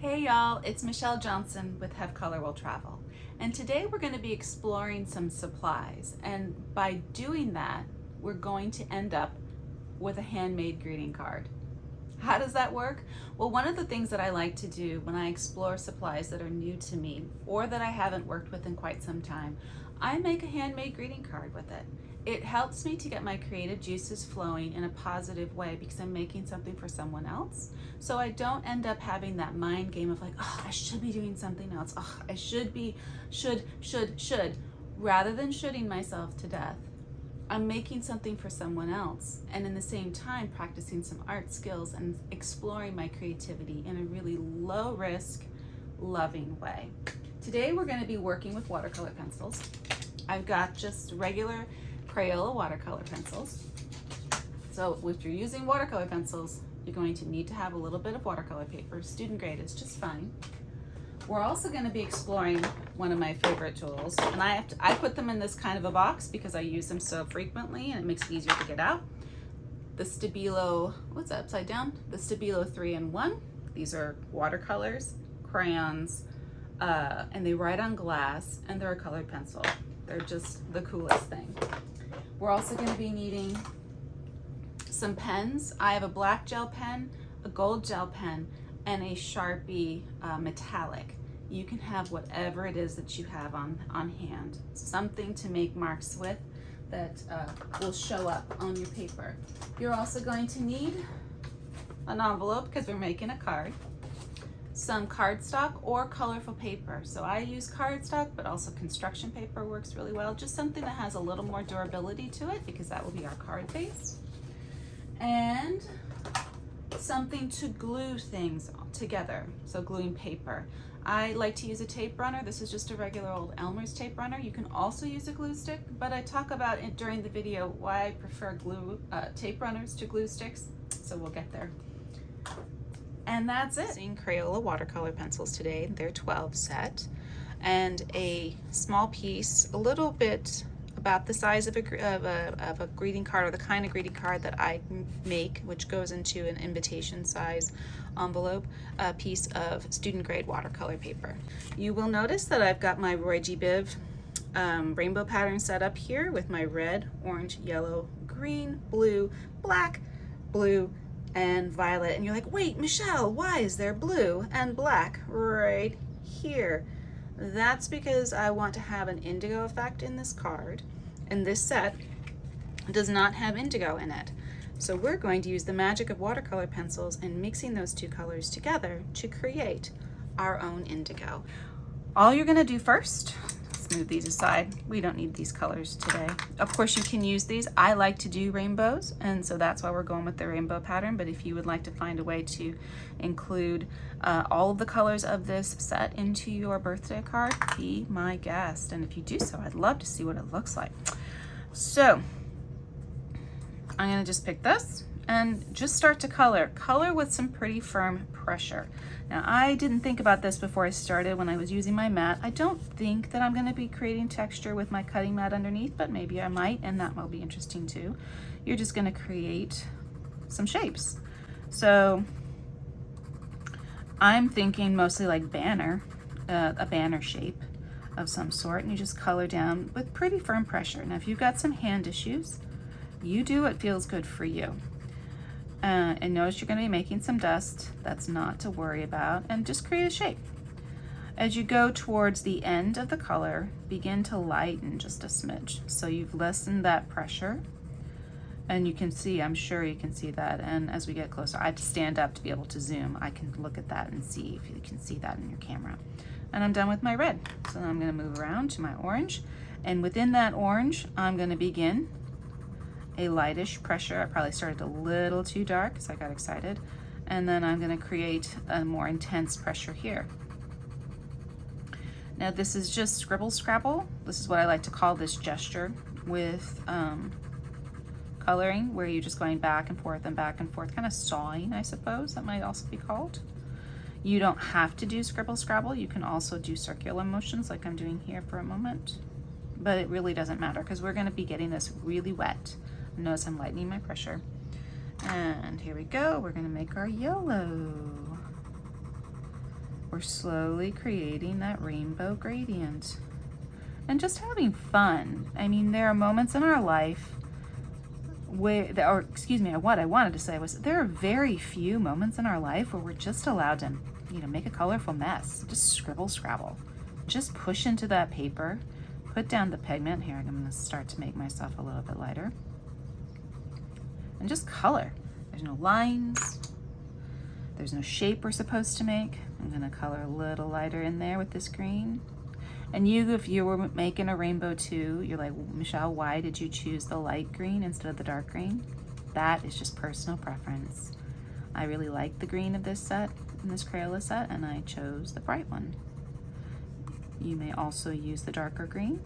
Hey y'all, it's Michelle Johnson with Have Color Will Travel. And today we're going to be exploring some supplies. And by doing that, we're going to end up with a handmade greeting card. How does that work? Well, one of the things that I like to do when I explore supplies that are new to me or that I haven't worked with in quite some time, I make a handmade greeting card with it. It helps me to get my creative juices flowing in a positive way because I'm making something for someone else. So I don't end up having that mind game of like, oh, I should be doing something else. Oh, I should be, should. Rather than shoulding myself to death, I'm making something for someone else and in the same time practicing some art skills and exploring my creativity in a really low risk, loving way. Today we're going to be working with watercolor pencils. I've got just regular Crayola watercolor pencils. So if you're using watercolor pencils, you're going to need to have a little bit of watercolor paper. Student grade is just fine. We're also going to be exploring one of my favorite tools, and I put them in this kind of a box because I use them so frequently and it makes it easier to get out. The Stabilo, what's that, upside down? The Stabilo 3-in-1. These are watercolors, crayons, and they write on glass, and they're a colored pencil. They're just the coolest thing. We're also going to be needing some pens. I have a black gel pen, a gold gel pen, and a Sharpie metallic. You can have whatever it is that you have on hand. Something to make marks with that will show up on your paper. You're also going to need an envelope because we're making a card, some cardstock or colorful paper. So I use cardstock, but also construction paper works really well. Just something that has a little more durability to it because that will be our card base. And something to glue things together, so gluing paper. I like to use a tape runner. This is just a regular old Elmer's tape runner. You can also use a glue stick, but I talk about it during the video why I prefer tape runners to glue sticks, so we'll get there. And that's it. Using Crayola watercolor pencils today. They're 12 set, and a small piece, a little bit about the size of a greeting card, or the kind of greeting card that I make, which goes into an invitation size envelope, a piece of student grade watercolor paper. You will notice that I've got my Roy G. Biv rainbow pattern set up here with my red, orange, yellow, green, blue, black, blue, and violet. And you're like, wait, Michelle, why is there blue and black right here? That's because I want to have an indigo effect in this card, and this set does not have indigo in it. So we're going to use the magic of watercolor pencils and mixing those two colors together to create our own indigo. All you're going to do first, let's move these aside. We don't need these colors today. Of course, you can use these. I like to do rainbows, and so that's why we're going with the rainbow pattern. But if you would like to find a way to include all of the colors of this set into your birthday card, be my guest. And if you do so, I'd love to see what it looks like. So I'm going to just pick this and just start to color with some pretty firm pressure. Now, I didn't think about this before I started when I was using my mat. I don't think that I'm going to be creating texture with my cutting mat underneath, but maybe I might, and that will be interesting too. You're just going to create some shapes. So I'm thinking mostly like banner, a banner shape of some sort, and you just color down with pretty firm pressure. Now, if you've got some hand issues, you do what feels good for you. And notice you're going to be making some dust. That's not to worry about. And just create a shape. As you go towards the end of the color, begin to lighten just a smidge. So you've lessened that pressure. And you can see, I'm sure you can see that. And as we get closer, I have to stand up to be able to zoom. I can look at that and see if you can see that in your camera. And I'm done with my red. So I'm going to move around to my orange. And within that orange, I'm going to begin a lightish pressure. I probably started a little too dark because I got excited. And then I'm going to create a more intense pressure here. Now this is just scribble scrabble. This is what I like to call this gesture with coloring, where you're just going back and forth, kind of sawing, I suppose that might also be called. You don't have to do scribble scrabble. You can also do circular motions like I'm doing here for a moment, but it really doesn't matter because we're going to be getting this really wet. Notice I'm lightening my pressure. And here we go. We're going to make our yellow. we're slowly creating that rainbow gradient and just having fun. I mean, there are moments in our life or excuse me, what I wanted to say was there are very few moments in our life where we're just allowed to, make a colorful mess. Just scribble, scrabble. Just push into that paper, put down the pigment. Here, I'm going to start to make myself a little bit lighter. And just color. There's no lines. There's no shape we're supposed to make. I'm going to color a little lighter in there with this green. And if you were making a rainbow too, you're like, Michelle, why did you choose the light green instead of the dark green? That is just personal preference. I really like the green of this set, in this Crayola set, and I chose the bright one. You may also use the darker green.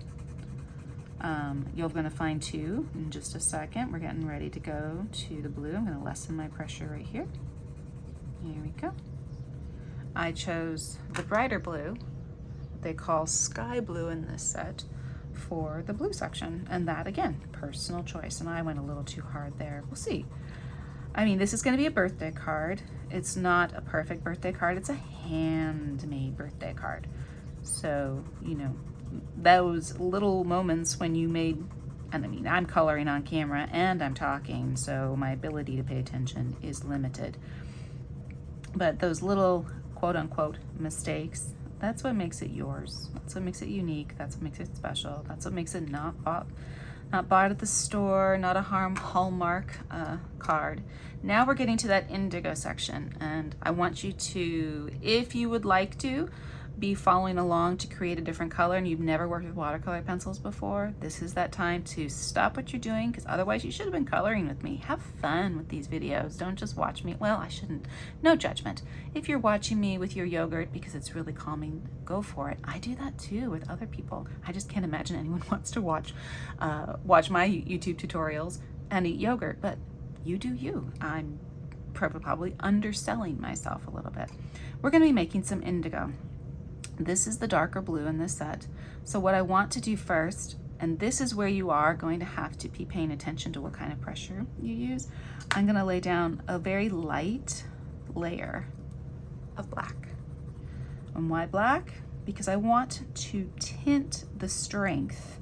You're going to find two in just a second. We're getting ready to go to the blue. I'm going to lessen my pressure right here. Here we go. I chose the brighter blue. They call sky blue in this set for the blue section, and that again, personal choice, and I went a little too hard there. We'll see. I mean, this is going to be a birthday card. It's not a perfect birthday card, it's a handmade birthday card. So, those little moments when you made, and I mean, I'm coloring on camera and I'm talking, so my ability to pay attention is limited. But those little quote unquote mistakes, that's what makes it yours. That's what makes it unique. That's what makes it special. That's what makes it not bought at the store, not a Hallmark card. Now we're getting to that indigo section, and I want you to, if you would like to, be following along to create a different color and you've never worked with watercolor pencils before, this is that time to stop what you're doing, because otherwise you should have been coloring with me. Have fun with these videos. Don't just watch me. Well, I shouldn't. No judgment. If you're watching me with your yogurt because it's really calming, go for it. I do that too with other people. I just can't imagine anyone wants to watch my YouTube tutorials and eat yogurt, but you do you. I'm probably underselling myself a little bit. We're going to be making some indigo. This is the darker blue in this set. So what I want to do first, and this is where you are going to have to be paying attention to what kind of pressure you use. I'm going to lay down a very light layer of black. And why black? Because I want to tint the strength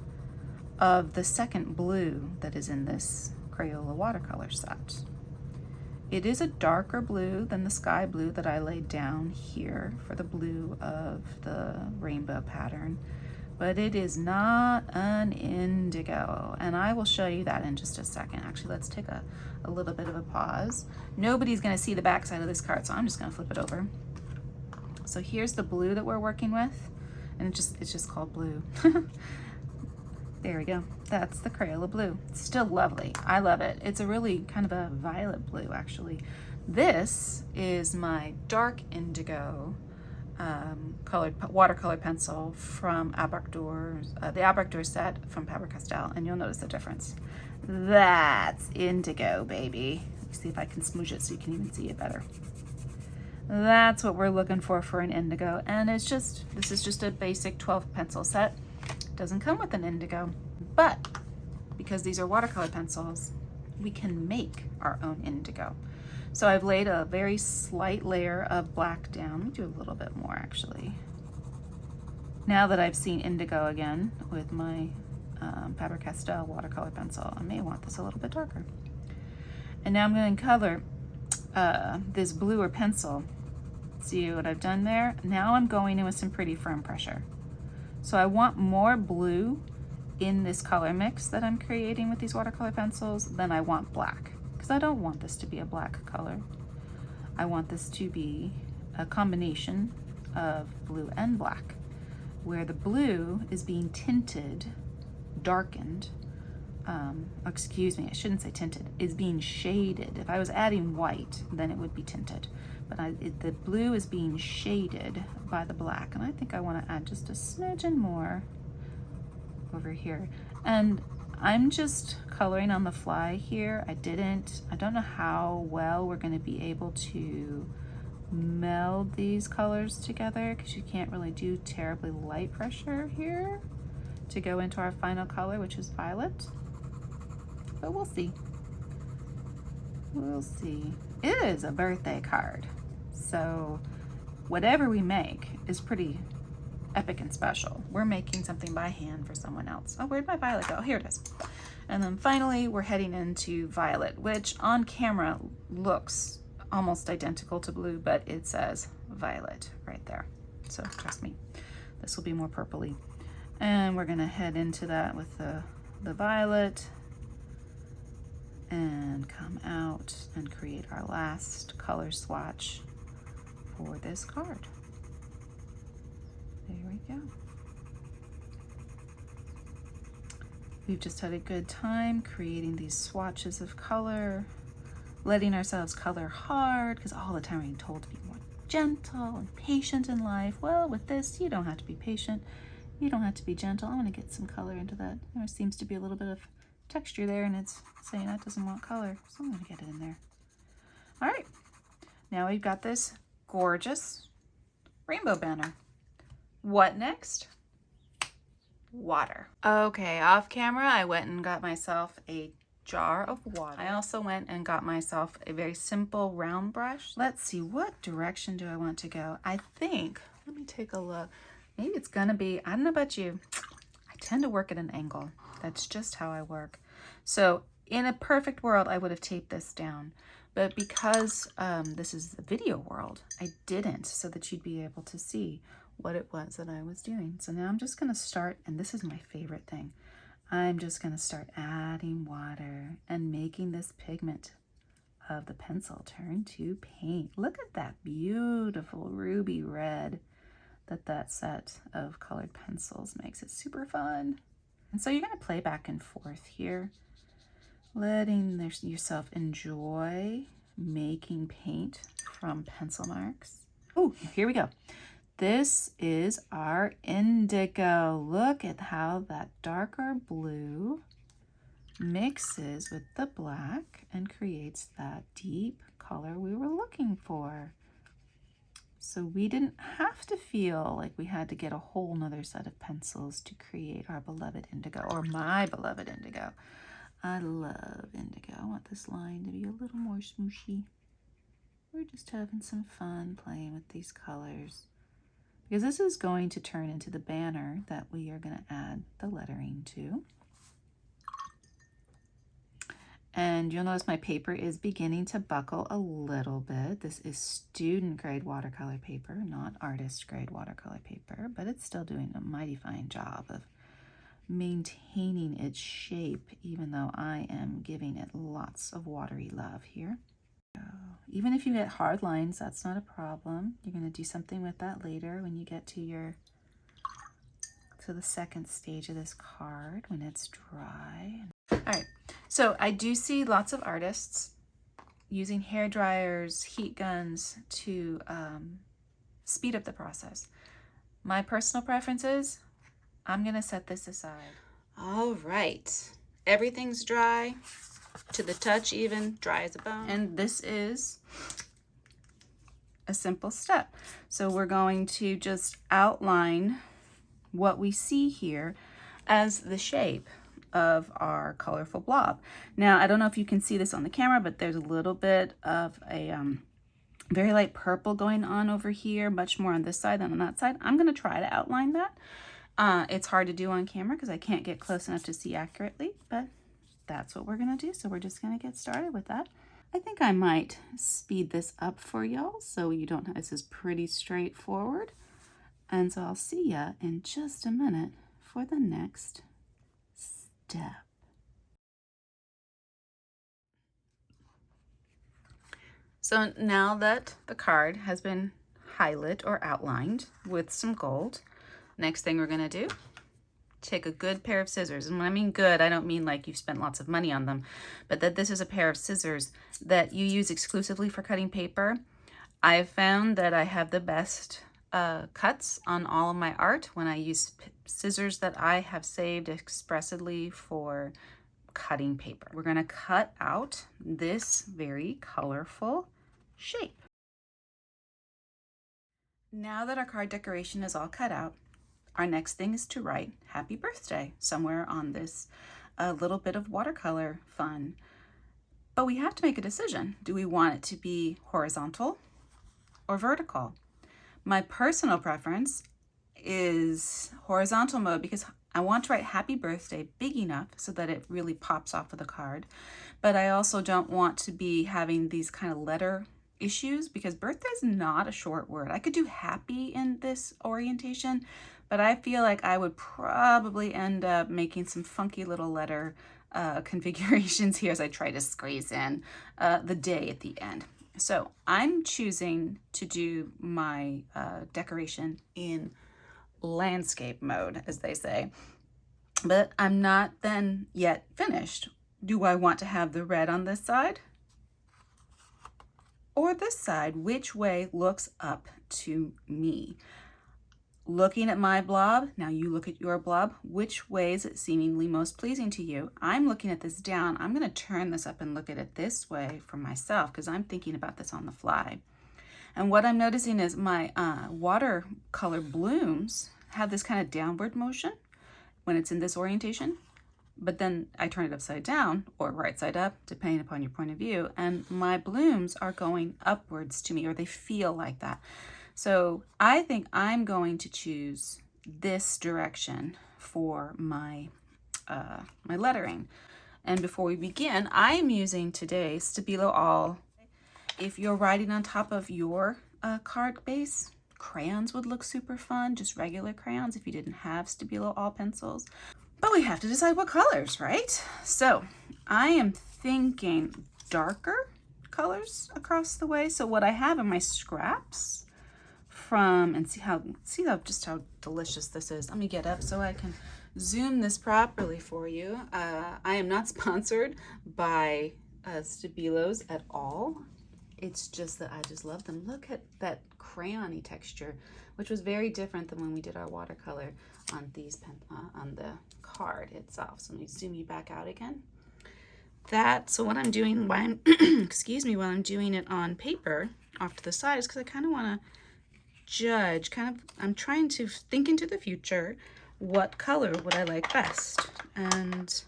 of the second blue that is in this Crayola watercolor set. It is a darker blue than the sky blue that I laid down here for the blue of the rainbow pattern, but it is not an indigo, and I will show you that in just a second. Actually, let's take a little bit of a pause. Nobody's going to see the back side of this card, so I'm just going to flip it over. So here's the blue that we're working with, and it's just called blue. There we go. That's the Crayola blue. It's still lovely. I love it. It's a really kind of a violet blue, actually. This is my dark indigo colored watercolor pencil from the Abractor set from Faber-Castell, and you'll notice the difference. That's indigo, baby. Let me see if I can smoosh it so you can even see it better. That's what we're looking for an indigo, and this is just a basic 12 pencil set. Doesn't come with an indigo, but because these are watercolor pencils, we can make our own indigo. So I've laid a very slight layer of black down. Let me do a little bit more actually. Now that I've seen indigo again with my Faber-Castell watercolor pencil, I may want this a little bit darker. And now I'm going to color this bluer pencil. See what I've done there? Now I'm going in with some pretty firm pressure. So I want more blue in this color mix that I'm creating with these watercolor pencils than I want black, because I don't want this to be a black color. I want this to be a combination of blue and black, where the blue is being tinted, darkened, excuse me, I shouldn't say tinted, is being shaded. If I was adding white, then it would be tinted. But the blue is being shaded by the black, and I think I want to add just a smidgen more over here. And I'm just coloring on the fly here. I don't know how well we're going to be able to meld these colors together, because you can't really do terribly light pressure here to go into our final color, which is violet. But we'll see. We'll see. It is a birthday card, so whatever we make is pretty epic and special. We're making something by hand for someone else. Oh, where'd my violet go? Here it is. And then finally, we're heading into violet, which on camera looks almost identical to blue, but it says violet right there. So trust me, this will be more purpley. And we're gonna head into that with the violet and come out and create our last color swatch for this card. There we go. We've just had a good time creating these swatches of color, letting ourselves color hard, because all the time we're being told to be more gentle and patient in life. Well, with this, you don't have to be patient. You don't have to be gentle. I'm going to get some color into that. There seems to be a little bit of texture there, and it's saying that doesn't want color, so I'm going to get it in there. All right, now we've got this gorgeous rainbow banner. What next? Water. Okay, off camera, I went and got myself a jar of water. I also went and got myself a very simple round brush. Let's see, what direction do I want to go? I think, let me take a look. Maybe it's gonna be, I don't know about you, I tend to work at an angle. That's just how I work. So in a perfect world, I would have taped this down. But because this is the video world, I didn't, so that you'd be able to see what it was that I was doing. So now I'm just gonna start, and this is my favorite thing. I'm just gonna start adding water and making this pigment of the pencil turn to paint. Look at that beautiful ruby red that set of colored pencils makes. It super fun. And so you're gonna play back and forth here, letting yourself enjoy making paint from pencil marks. Oh, here we go. This is our indigo. Look at how that darker blue mixes with the black and creates that deep color we were looking for. So we didn't have to feel like we had to get a whole nother set of pencils to create our beloved indigo, or my beloved indigo. I love indigo. I want this line to be a little more smooshy. We're just having some fun playing with these colors, because this is going to turn into the banner that we are going to add the lettering to. And you'll notice my paper is beginning to buckle a little bit. This is student grade watercolor paper, not artist grade watercolor paper, but it's still doing a mighty fine job of maintaining its shape, even though I am giving it lots of watery love here. Even if you get hard lines, that's not a problem. You're going to do something with that later when you get to the second stage of this card, when it's dry. All right, so I do see lots of artists using hair dryers, heat guns to speed up the process. My personal preference is I'm going to set this aside. All right, everything's dry. To the touch, even dry as a bone. And this is a simple step. So we're going to just outline what we see here as the shape of our colorful blob. Now, I don't know if you can see this on the camera, but there's a little bit of a very light purple going on over here, much more on this side than on that side. I'm going to try to outline that. It's hard to do on camera because I can't get close enough to see accurately, but that's what we're gonna do. So we're just gonna get started with that. I think I might speed this up for y'all so you don't have, this is pretty straightforward. And so I'll see ya in just a minute for the next step. So now that the card has been highlighted or outlined with some gold, next thing we're gonna do, take a good pair of scissors. And when I mean good, I don't mean like you've spent lots of money on them, but that this is a pair of scissors that you use exclusively for cutting paper. I have found that I have the best cuts on all of my art when I use scissors that I have saved expressly for cutting paper. We're going to cut out this very colorful shape. Now that our card decoration is all cut out, our next thing is to write happy birthday somewhere on this little bit of watercolor fun. But we have to make a decision. Do we want it to be horizontal or vertical? My personal preference is horizontal mode because I want to write happy birthday big enough so that it really pops off of the card. But I also don't want to be having these kind of letter issues because birthday is not a short word. I could do happy in this orientation, but I feel like I would probably end up making some funky little letter configurations here as I try to squeeze in the day at the end. So I'm choosing to do my decoration in landscape mode, as they say, but I'm not then yet finished. Do I want to have the red on this side or this side? Which way looks up to me? Looking at my blob, now you look at your blob, which way is it seemingly most pleasing to you? I'm looking at this down. I'm going to turn this up and look at it this way for myself because I'm thinking about this on the fly. And what I'm noticing is my watercolor blooms have this kind of downward motion when it's in this orientation, but then I turn it upside down or right side up, depending upon your point of view, and my blooms are going upwards to me, or they feel like that. So I think I'm going to choose this direction for my my lettering. And before we begin, I am using today Stabilo All. If you're writing on top of your card base, crayons would look super fun, just regular crayons if you didn't have Stabilo All pencils. But we have to decide what colors, right? So I am thinking darker colors across the way. So what I have in my scraps from, and see how just how delicious this is. Let me get up so I can zoom this properly for you. I am not sponsored by Stabilos at all. It's just that I just love them. Look at that crayon-y texture, which was very different than when we did our watercolor on these on the card itself. So let me zoom you back out again. So what I'm doing while I'm excuse me, while I'm doing it on paper off to the side is because I kind of want to judge, I'm trying to think into the future, what color would I like best? And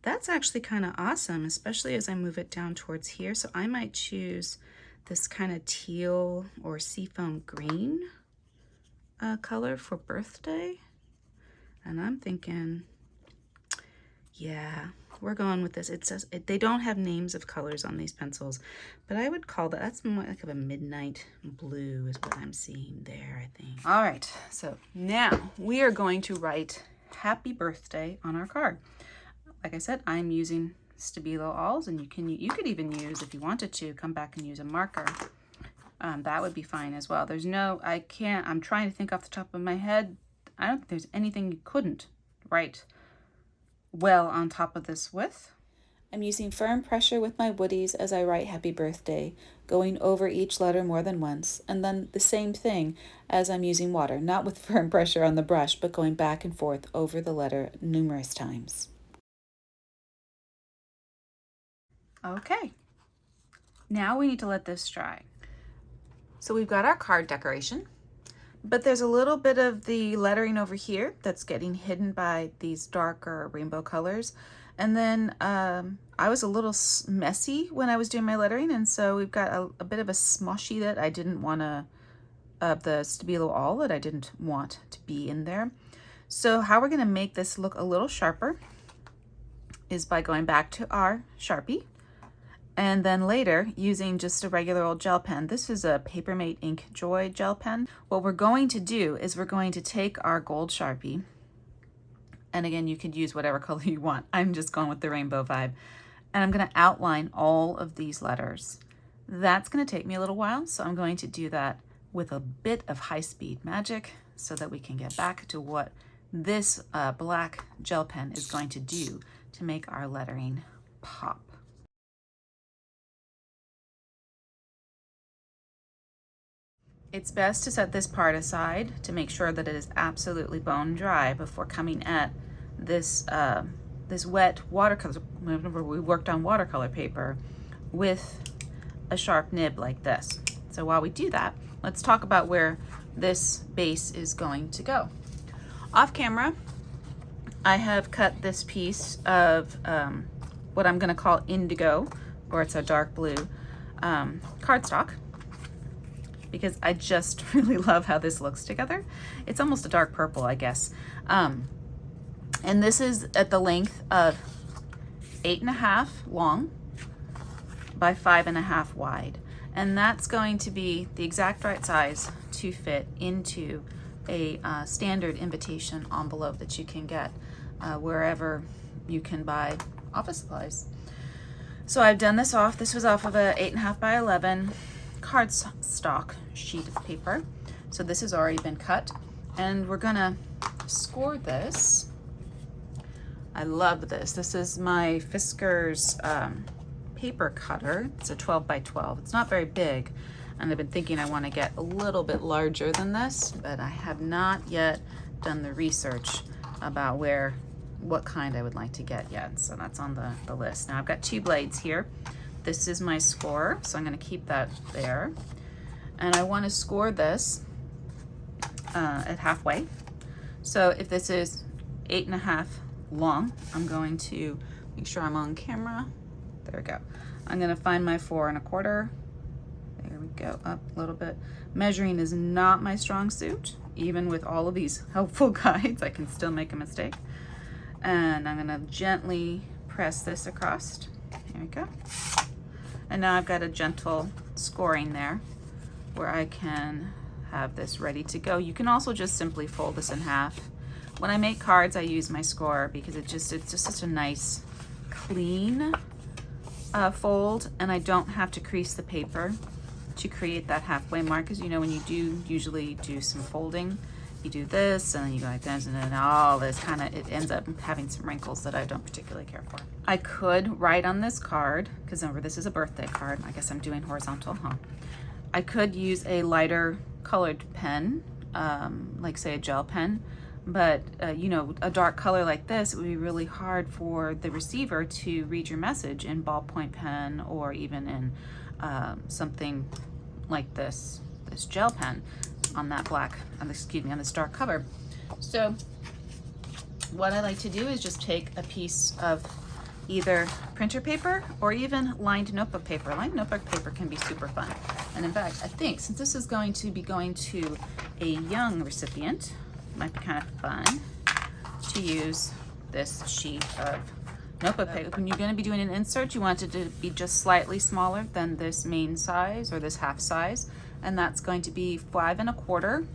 that's actually kind of awesome, especially as I move it down towards here. So I might choose this kind of teal or seafoam green color for birthday. And I'm thinking, yeah, we're going with this. It says they don't have names of colors on these pencils, but I would call that's more like of a midnight blue is what I'm seeing there, I think. All right, so now we are going to write happy birthday on our card. Like I said, I'm using Stabilo Alls, and you could even use, if you wanted to, come back and use a marker. That would be fine as well. I'm trying to think off the top of my head. I don't think there's anything you couldn't write well on top of this with. I'm using firm pressure with my woodies as I write happy birthday, going over each letter more than once, and then the same thing as I'm using water, not with firm pressure on the brush, but going back and forth over the letter numerous times. Okay, now we need to let this dry. So we've got our card decoration, but there's a little bit of the lettering over here that's getting hidden by these darker rainbow colors. And then I was a little messy when I was doing my lettering, and so we've got a bit of a smoshy that I didn't want to, the Stabilo All that I didn't want to be in there. So how we're going to make this look a little sharper is by going back to our Sharpie, and then later using just a regular old gel pen. This is a Papermate Ink Joy gel pen. What we're going to do is we're going to take our gold Sharpie, and again, you could use whatever color you want. I'm just going with the rainbow vibe. And I'm going to outline all of these letters. That's going to take me a little while, so I'm going to do that with a bit of high-speed magic so that we can get back to what this black gel pen is going to do to make our lettering pop. It's best to set this part aside to make sure that it is absolutely bone dry before coming at this this wet watercolor. Remember, we worked on watercolor paper with a sharp nib like this. So while we do that, let's talk about where this base is going to go. Off camera, I have cut this piece of what I'm going to call indigo, or it's a dark blue cardstock. because I just really love how this looks together. It's almost a dark purple, I guess. And this is at the length of 8.5 long by 5.5 wide. And that's going to be the exact right size to fit into a standard invitation envelope that you can get wherever you can buy office supplies. So I've done this off. This was off of a 8.5 by 11 cardstock sheet of paper. So this has already been cut, and we're gonna score this. I love this. This is my Fisker's paper cutter. It's a 12 by 12. It's not very big, and I've been thinking I want to get a little bit larger than this, but I have not yet done the research about what kind I would like to get yet. So that's on the list. Now I've got 2 blades here. This is my score, so I'm going to keep that there. And I want to score this at halfway. So if this is 8.5 long, I'm going to make sure I'm on camera. There we go. I'm going to find my 4 1/4. There we go, up a little bit. Measuring is not my strong suit. Even with all of these helpful guides, I can still make a mistake. And I'm going to gently press this across. There we go. And now I've got a gentle scoring there where I can have this ready to go. You can also just simply fold this in half. When I make cards, I use my score because it's just such a nice, clean fold, and I don't have to crease the paper to create that halfway mark. Because you know, when you do usually do some folding, you do this and then you go like this, and then all this it ends up having some wrinkles that I don't particularly care for. I could write on this card, because remember this is a birthday card. I guess I'm doing horizontal, huh? I could use a lighter colored pen, like say a gel pen, but you know, a dark color like this, it would be really hard for the receiver to read your message in ballpoint pen, or even in something like this gel pen on that on this dark cover. So what I like to do is just take a piece of either printer paper or even lined notebook paper. Lined notebook paper can be super fun. And in fact, I think since this is going to be going to a young recipient, it might be kind of fun to use this sheet of notebook paper. When you're going to be doing an insert, you want it to be just slightly smaller than this main size or this half size. And that's going to be 5 1/4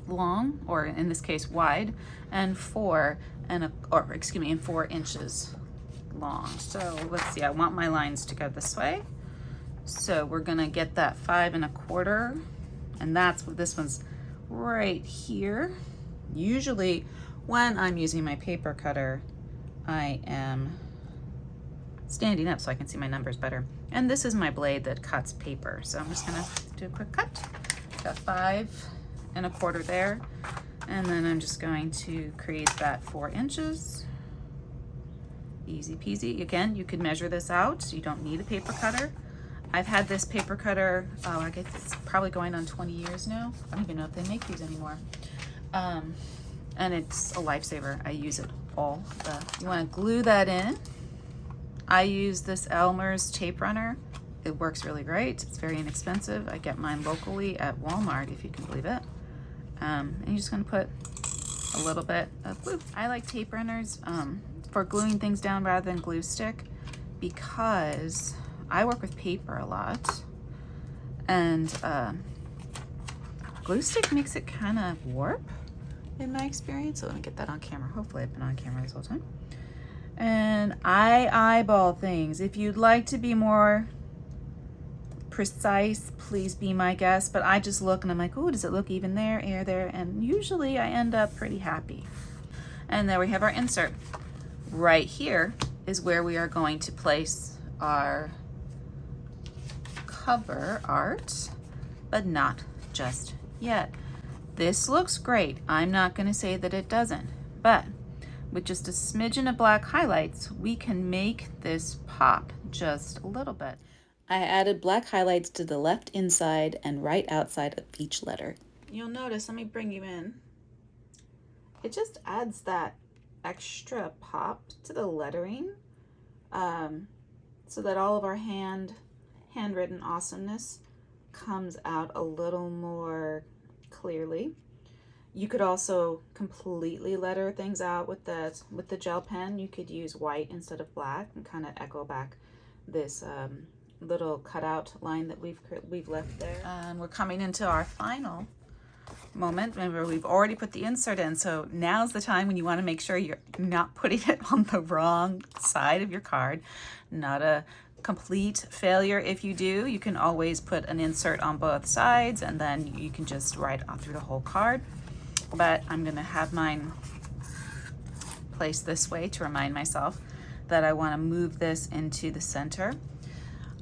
long, or in this case wide, and 4 inches long. So let's see, I want my lines to go this way. So we're gonna get that 5 1/4, and that's what this one's right here. Usually when I'm using my paper cutter, I am standing up so I can see my numbers better. And this is my blade that cuts paper. So I'm just gonna do a quick cut. Got 5 1/4 there. And then I'm just going to create that 4 inches. Easy peasy. Again, you could measure this out, so you don't need a paper cutter. I've had this paper cutter, I guess it's probably going on 20 years now. I don't even know if they make these anymore. And it's a lifesaver. I use it all. You wanna glue that in. I use this Elmer's tape runner. It works really great. It's very inexpensive. I get mine locally at Walmart, if you can believe it. And you're just gonna put a little bit of glue. I like tape runners for gluing things down rather than glue stick, because I work with paper a lot, and glue stick makes it kind of warp in my experience. So let me get that on camera. Hopefully I've been on camera this whole time. And I eyeball things. If you'd like to be more precise, please be my guest, but I just look and I'm like, oh, does it look even there, air there? And usually I end up pretty happy. And there we have our insert. Right here is where we are going to place our cover art, but not just yet. This looks great. I'm not going to say that it doesn't, but with just a smidgen of black highlights, we can make this pop just a little bit. I added black highlights to the left inside and right outside of each letter. You'll notice, let me bring you in. It just adds that extra pop to the lettering, so that all of our handwritten awesomeness comes out a little more clearly. You could also completely letter things out with the gel pen. You could use white instead of black and kind of echo back this little cutout line that we've left there. And we're coming into our final moment. Remember, we've already put the insert in, so now's the time when you want to make sure you're not putting it on the wrong side of your card. Not a complete failure if you do. You can always put an insert on both sides and then you can just write on through the whole card. But I'm gonna have mine placed this way to remind myself that I want to move this into the center.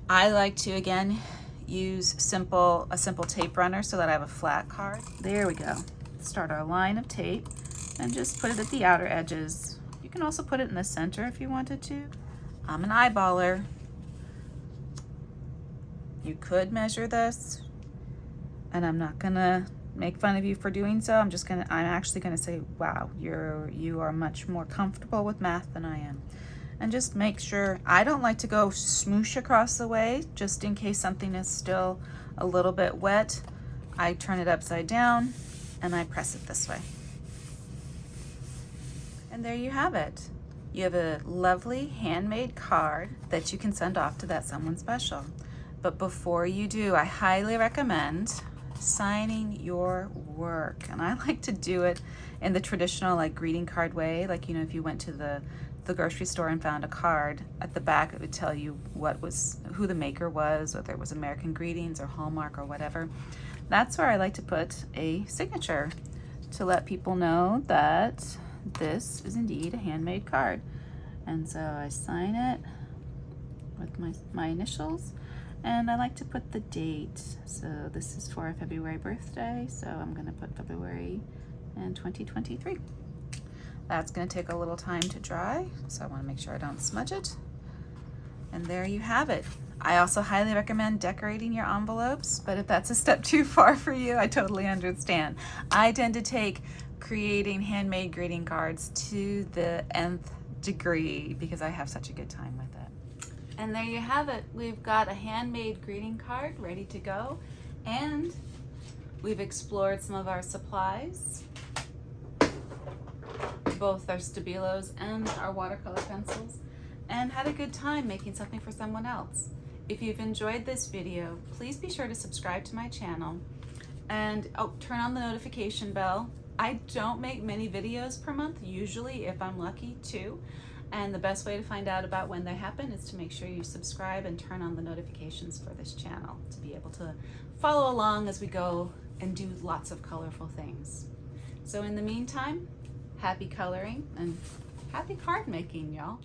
I like to, again, use a simple tape runner so that I have a flat card. There we go. Start our line of tape and just put it at the outer edges. You can also put it in the center if you wanted to. I'm an eyeballer. You could measure this, and I'm not gonna make fun of you for doing so. I'm actually gonna say, wow, you are much more comfortable with math than I am. And just make sure, I don't like to go smoosh across the way, just in case something is still a little bit wet. I turn it upside down and I press it this way. And there you have it. You have a lovely handmade card that you can send off to that someone special. But before you do, I highly recommend signing your work. And I like to do it in the traditional like greeting card way. Like, you know, if you went to the grocery store and found a card, at the back it would tell you who the maker was, whether it was American Greetings or Hallmark or whatever. That's where I like to put a signature to let people know that this is indeed a handmade card. And so I sign it with my initials, and I like to put the date. So this is for a February birthday, so I'm gonna put February in 2023. That's going to take a little time to dry, so I want to make sure I don't smudge it. And there you have it. I also highly recommend decorating your envelopes, but if that's a step too far for you, I totally understand. I tend to take creating handmade greeting cards to the nth degree because I have such a good time with it. And there you have it. We've got a handmade greeting card ready to go, and we've explored some of our supplies, both our Stabilos and our watercolor pencils, and had a good time making something for someone else. If you've enjoyed this video, please be sure to subscribe to my channel and turn on the notification bell. I don't make many videos per month, usually if I'm lucky to, and the best way to find out about when they happen is to make sure you subscribe and turn on the notifications for this channel to be able to follow along as we go and do lots of colorful things. So in the meantime, happy coloring and happy card making, y'all.